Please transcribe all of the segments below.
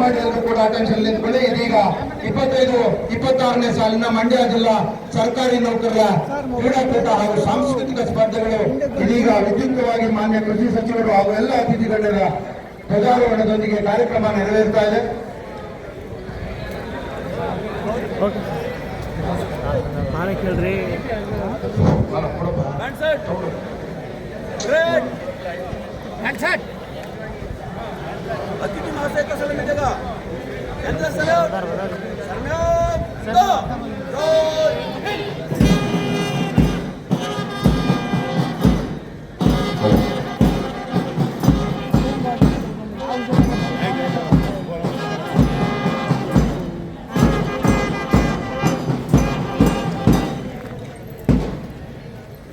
ದಯಮಾಡಿ ಎಲ್ಲರೂ ಕೂಡ ಅಟೆನ್ಷನ್ ನಿಂತ್ಕೊಳ್ಳಿ. ಇದೀಗ 25-26ನೇ ಸಾಲಿನ ಮಂಡ್ಯ ಜಿಲ್ಲಾ ಸರ್ಕಾರಿ ನೌಕರರ ಕ್ರೀಡಾಕೂಟ ಹಾಗೂ ಸಾಂಸ್ಕೃತಿಕ ಸ್ಪರ್ಧೆಗಳು ಇದೀಗ ವಿದ್ಯುಕ್ತವಾಗಿ ಮಾನ್ಯ ಕೃಷಿ ಸಚಿವರು ಹಾಗೂ ಎಲ್ಲ ಅತಿಥಿಗಣ್ಯರ ಧ್ವಜಾರೋಹಣದೊಂದಿಗೆ ಕಾರ್ಯಕ್ರಮ ನೆರವೇರ್ತಾ ಇದೆ. अतिथि महाशय का सलामी मिलेगा।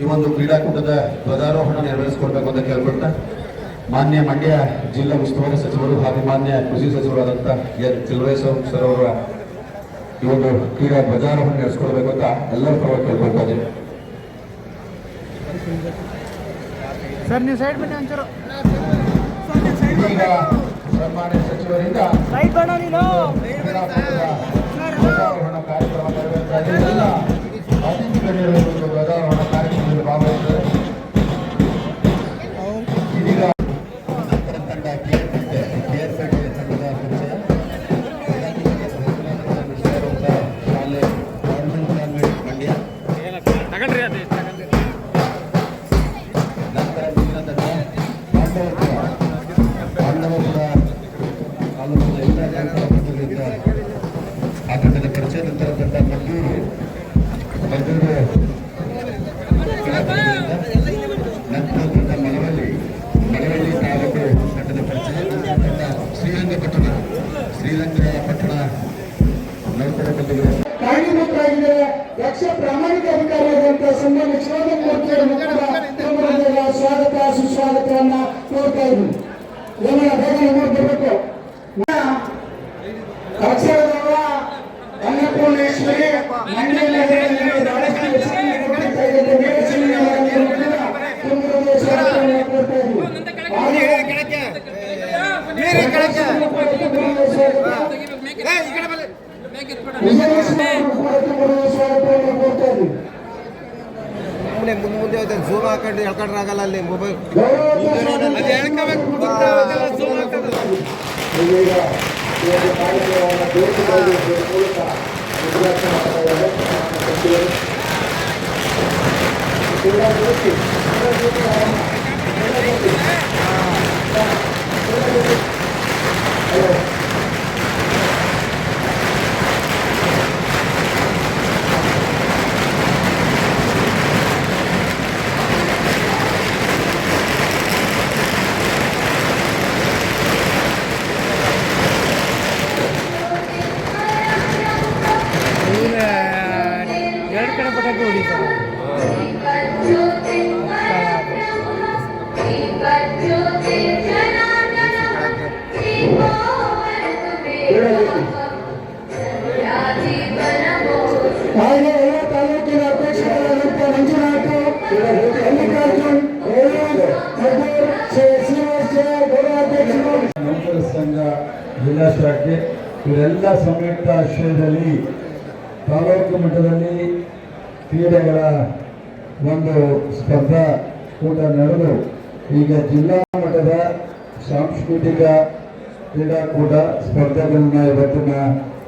ಈ ಒಂದು ಕ್ರೀಡಾಕೂಟದ ಧ್ವಜಾರೋಹಣ ನೆರವೇರಿಸಿಕೊಡ್ಬೇಕು ಅಂತ ಕೇಳ್ಕೊಳ್ತಾ ಮಾನ್ಯ ಮಂಡ್ಯ ಜಿಲ್ಲಾ ಉಸ್ತುವಾರಿ ಸಚಿವರು ಹಾಗೂ ಮಾನ್ಯ ಕೃಷಿ ಸಚಿವರಾದಂಥ ಎನ್ ಚಿಲ್ವೇಶ್ವರ ಸರ್ ಅವರ ಈ ಒಂದು ಕ್ರೀಡಾ ಧ್ವಜಾರೋಹಣ ನಡೆಸ್ಕೊಡ್ಬೇಕು ಅಂತ ಎಲ್ಲರ ಪರವಾಗಿ ಕೇಳ್ಕೊಳ್ತಾ ಇದ್ದೀವಿ. ಈಗ ಸನ್ಮಾನ್ಯ ಸಚಿವರಿಂದ ಧ್ವಜಾರೋಹಣ ಕಾರ್ಯಕ್ರಮ ನೆರವೇರ್ತಾ ಇದೆ. ಎಲ್ಲ ಅತಿಥಿಗಣ್ಯರು ಧ್ವಜಾರೋಹಣ ಕಾರ್ಯಕ್ರಮದಲ್ಲಿ ಭಾಗವಹಿಸಿದ್ದಾರೆ. ಇದೀಗ ಆಟದ ಪರಿಚಯ ನಂತರ ಮಳವಳ್ಳಿ ತಾಲೂಕು ತಂಡದ ಪರಿಚಯ ಶ್ರೀರಂಗಪಟ್ಟಣ ನೌಕರ ಬಂಧುಗಳು ಕಾರ್ಯಮುಖರಾಗಿದ್ದಾರೆ. ದಕ್ಷ ಪ್ರಾಮಾಣಿಕ ಅಧಿಕಾರಿಯಾದಂತಹ ಸನ್ಮಾನ್ಯ ಶಿವಮೂರ್ತಿಯವರ ಸ್ವಾಗತ ಸುಸ್ವಾಗತವನ್ನ ಕೋರ್ತಾ ಇದ್ವಿ. ಏನ ಬೇಗ ನೋಡ್ಬರ್ಬೇಕು. ಅಕ್ಷರದವ ಅನ್ನಪೂರ್ಣೇಶ್ವರಿ ಮಂಡ್ಯ ಮುಂದೆ ಜೂಮ್ ಹಾಕೊಂಡು ಹೇಳ್ಕೊಂಡ್ರೆ ಆಗಲ್ಲ ಅಲ್ಲಿ ಮೊಬೈಲ್ ಎರಡು ಕಡೆ ಪಟಾಕಿ ಹೊಡಿತಾರೆ. ತಾಲೂಕಿನ ಅಧ್ಯಕ್ಷರಾದಂಥ ಮಂಜುನಾಥ್, ಮಲ್ಲಿಕಾರ್ಜುನ್, ನೌಕರ ಸಂಘ ಜಿಲ್ಲಾ ಶಾಖೆ ಇವರೆಲ್ಲ ಸಂಯುಕ್ತ ಆಶ್ರಯದಲ್ಲಿ ತಾಲೂಕು ಮಟ್ಟದಲ್ಲಿ ಕ್ರೀಡೆಗಳ ಒಂದು ಸ್ಪರ್ಧಾ ಕೂಟ ನಡೆದು ಈಗ ಜಿಲ್ಲಾ ಮಟ್ಟದ ಸಾಂಸ್ಕೃತಿಕ ಕ್ರೀಡಾಕೂಟ ಸ್ಪರ್ಧೆಗಳನ್ನ ಇವತ್ತಿನ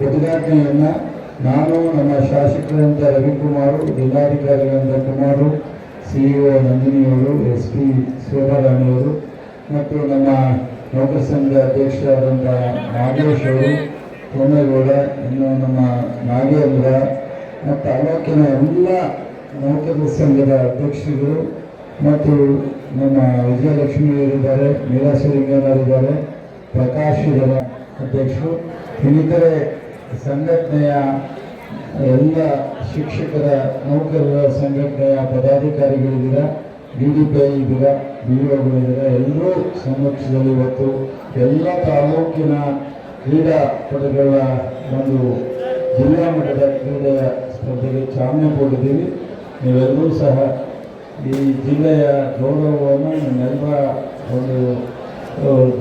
ಉದ್ಘಾಟನೆಯನ್ನು ನಾನು ನಮ್ಮ ಶಾಸಕರಂತ ರವಿಕುಮಾರು, ಜಿಲ್ಲಾಧಿಕಾರಿಗಳಂತ ಕುಮಾರು, CEO ನಂದಿನಿಯವರು, SP ಶೋಭಾರಾಣಿಯವರು ಮತ್ತು ನಮ್ಮ ನೌಕರ ಸಂಘ ಅಧ್ಯಕ್ಷರಾದಂಥ ನಾಗೇಶ್ ಅವರು, ಸೋಮೇಗೌಡ, ಇನ್ನು ನಮ್ಮ ನಾಗೇಂದ್ರ ಮತ್ತು ತಾಲೂಕಿನ ಎಲ್ಲ ನೌಕರ ಸಂಘದ ಅಧ್ಯಕ್ಷರುಗಳು ಮತ್ತು ನಮ್ಮ ವಿಜಯಲಕ್ಷ್ಮಿಯವರಿದ್ದಾರೆ, ಮೀರಾಸಲಿಂಗನವರಿದ್ದಾರೆ, ಪ್ರಕಾಶ್ ಇದರ ಅಧ್ಯಕ್ಷರು, ಇನ್ನಿತರೆ ಸಂಘಟನೆಯ ಎಲ್ಲ ಶಿಕ್ಷಕರ ನೌಕರರ ಸಂಘಟನೆಯ ಪದಾಧಿಕಾರಿಗಳಿದ್ದೀರ, DDPI ಇದ್ದೀರ, BOಗಳಿದ್ದೀರ, ಎಲ್ಲರೂ ಸಮಕ್ಷದಲ್ಲಿ ಇವತ್ತು ಎಲ್ಲ ತಾಲೂಕಿನ ಕ್ರೀಡಾಪಟುಗಳ ಒಂದು ಜಿಲ್ಲಾ ಮಟ್ಟದ ಕ್ರೀಡೆಯ ಸ್ಪರ್ಧೆಗೆ ಚಾಲನೆ ಕೊಟ್ಟಿದ್ದೀವಿ. ನೀವೆಲ್ಲರೂ ಸಹ ಈ ಜಿಲ್ಲೆಯ ಗೌರವವನ್ನು ನಿಮ್ಮೆಲ್ಲರ ಒಂದು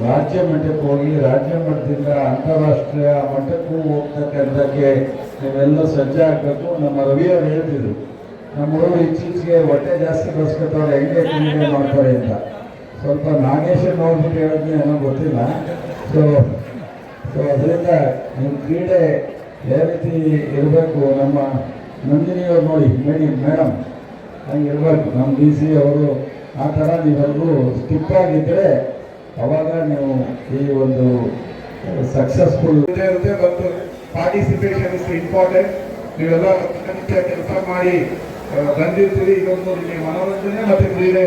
ರಾಜ್ಯ ಮಟ್ಟಕ್ಕೆ ಹೋಗಿ ರಾಜ್ಯ ಮಟ್ಟದಿಂದ ಅಂತಾರಾಷ್ಟ್ರೀಯ ಮಟ್ಟಕ್ಕೂ ಹೋಗ್ತಕ್ಕಂಥಕ್ಕೆ ನೀವೆಲ್ಲ ಸಜ್ಜಾಗಬೇಕು. ನಮ್ಮ ರವಿಯವರು ಹೇಳ್ತಿದ್ರು, ನಮ್ಮ ಹುಡುಗರು ಇತ್ತೀಚೆಗೆ ಹೊಟ್ಟೆ ಜಾಸ್ತಿ ಬಸ್ಕೊತವ್ರೆ, ಹೆಂಗೆ ಕ್ರೀಡೆ ಮಾಡ್ತಾರೆ ಅಂತ. ಸ್ವಲ್ಪ ನಾಗೇಶ ನೋಡ್ಬಿಟ್ಟು ಹೇಳಿದ್ನೆ ಏನೋ ಗೊತ್ತಿಲ್ಲ. ಸೊ ಅದರಿಂದ ನಿಮ್ಮ ಕ್ರೀಡೆ ಯಾವ ರೀತಿ ಇರಬೇಕು, ನಮ್ಮ ನಂದಿನಿಯವ್ರು ನೋಡಿ ಮೇಡಮ್ ಹಂಗೆ ಇರಬೇಕು. ನಮ್ಮ ಡಿ ಸಿ ಅವರು ಆ ಥರ ನೀವೆಲ್ಲರೂ ಸ್ಟಿಪ್ ಆಗಿದ್ದರೆ ಅವಾಗ ನೀವು ಈ ಒಂದು ಸಕ್ಸಸ್ಫುಲ್ ಇರುತ್ತೆ. ಮತ್ತು ಪಾರ್ಟಿಸಿಪೇಷನ್ ಇಸ್ ಇಂಪಾರ್ಟೆಂಟ್. ನೀವೆಲ್ಲ ಕೆಲಸ ಮಾಡಿ ಬಂದಿರ್ತೀರಿ. ಇದೊಂದು ನಿಮಗೆ ಮನೋರಂಜನೆ ಮತ್ತು ಕ್ರೀಡೆ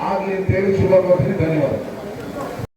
ಆಗಲಿ ಅಂತೇಳಿ ಶುಭ ಕೋರ್ತೀನಿ. ಧನ್ಯವಾದ.